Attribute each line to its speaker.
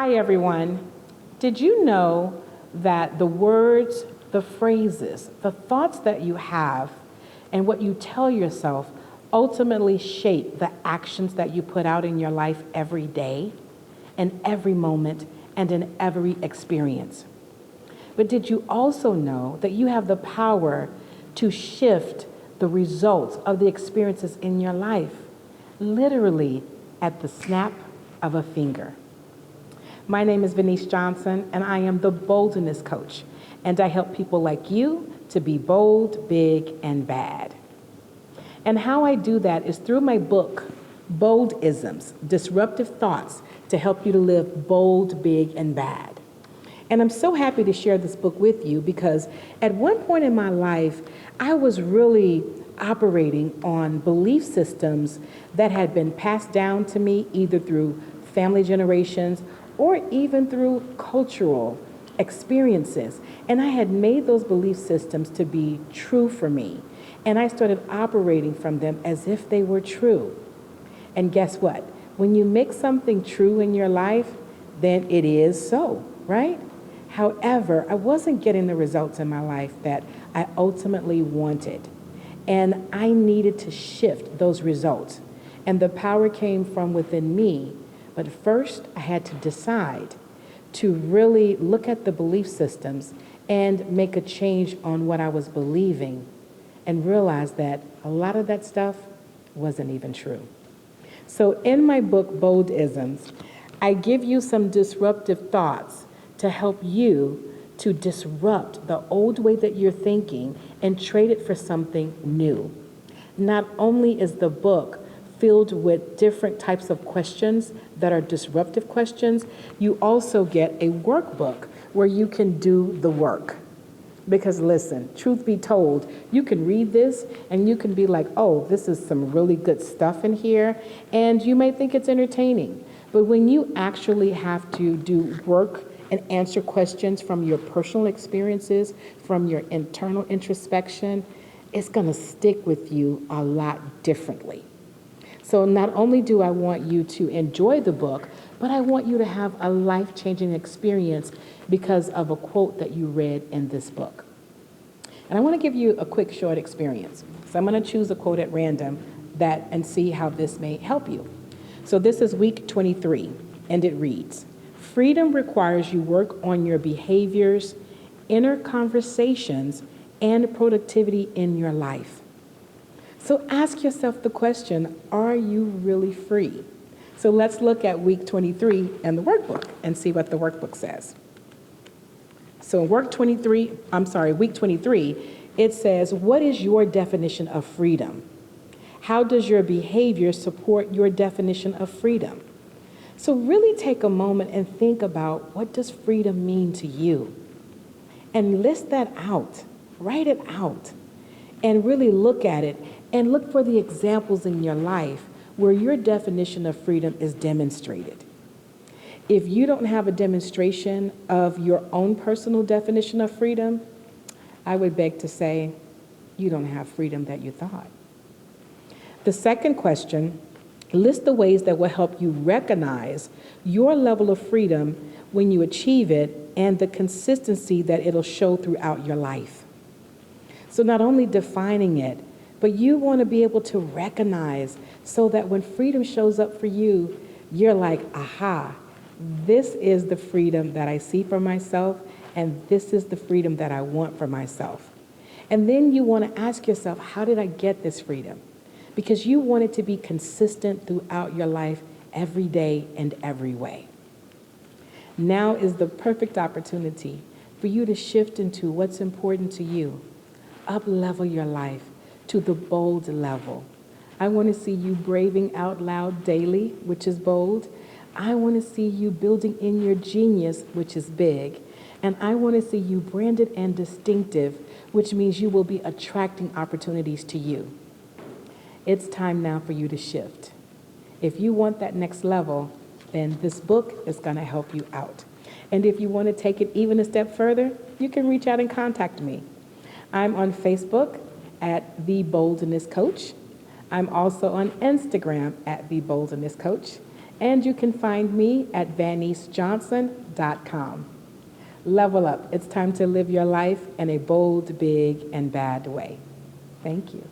Speaker 1: Hi, everyone. Did you know that the words, the phrases, the thoughts that you have, and what you tell yourself ultimately shape the actions that you put out in your life every day, in every moment, and in every experience? But did you also know that you have the power to shift the results of the experiences in your life, literally at the snap of a finger? My name is Vaneese Johnson, and I am the Boldness Coach, and I help people like you to be bold, big, and bad. And how I do that is through my book, Boldisms, Disruptive Thoughts, to help you to live bold, big, and bad. And I'm so happy to share this book with you because at one point in my life, I was really operating on belief systems that had been passed down to me either through family generations or even through cultural experiences. And I had made those belief systems to be true for me. And I started operating from them as if they were true. And guess what? When you make something true in your life, then it is so, right? However, I wasn't getting the results in my life that I ultimately wanted. And I needed to shift those results. And the power came from within me. But first, I had to decide to really look at the belief systems and make a change on what I was believing and realize that a lot of that stuff wasn't even true. So in my book, Boldisms, I give you some disruptive thoughts to help you to disrupt the old way that you're thinking and trade it for something new. Not only is the book filled with different types of questions that are disruptive questions, you also get a workbook where you can do the work. Because listen, truth be told, you can read this and you can be like, oh, this is some really good stuff in here, and you may think it's entertaining. But when you actually have to do work and answer questions from your personal experiences, from your internal introspection, it's gonna stick with you a lot differently. So not only do I want you to enjoy the book, but I want you to have a life-changing experience because of a quote that you read in this book. And I want to give you a quick short experience. So I'm going to choose a quote at random and see how this may help you. So this is week 23, and it reads, "Freedom requires you work on your behaviors, inner conversations, and productivity in your life." So ask yourself the question, are you really free? So let's look at week 23 and the workbook and see what the workbook says. So in week 23, it says, what is your definition of freedom? How does your behavior support your definition of freedom? So really take a moment and think about, what does freedom mean to you? And list that out, write it out, and really look at it and look for the examples in your life where your definition of freedom is demonstrated. If you don't have a demonstration of your own personal definition of freedom, I would beg to say you don't have freedom that you thought. The second question, list the ways that will help you recognize your level of freedom when you achieve it and the consistency that it'll show throughout your life. So not only defining it, but you want to be able to recognize so that when freedom shows up for you, you're like, aha, this is the freedom that I see for myself, and this is the freedom that I want for myself. And then you want to ask yourself, how did I get this freedom? Because you want it to be consistent throughout your life, every day and every way. Now is the perfect opportunity for you to shift into what's important to you. Up-level your life to the bold level. I want to see you braving out loud daily, which is bold. I want to see you building in your genius, which is big. And I want to see you branded and distinctive, which means you will be attracting opportunities to you. It's time now for you to shift. If you want that next level, then this book is going to help you out. And if you want to take it even a step further, you can reach out and contact me. I'm on Facebook at The Boldness Coach. I'm also on Instagram at The Boldness Coach. And you can find me at VaneeseJohnson.com. Level up. It's time to live your life in a bold, big, and bad way. Thank you.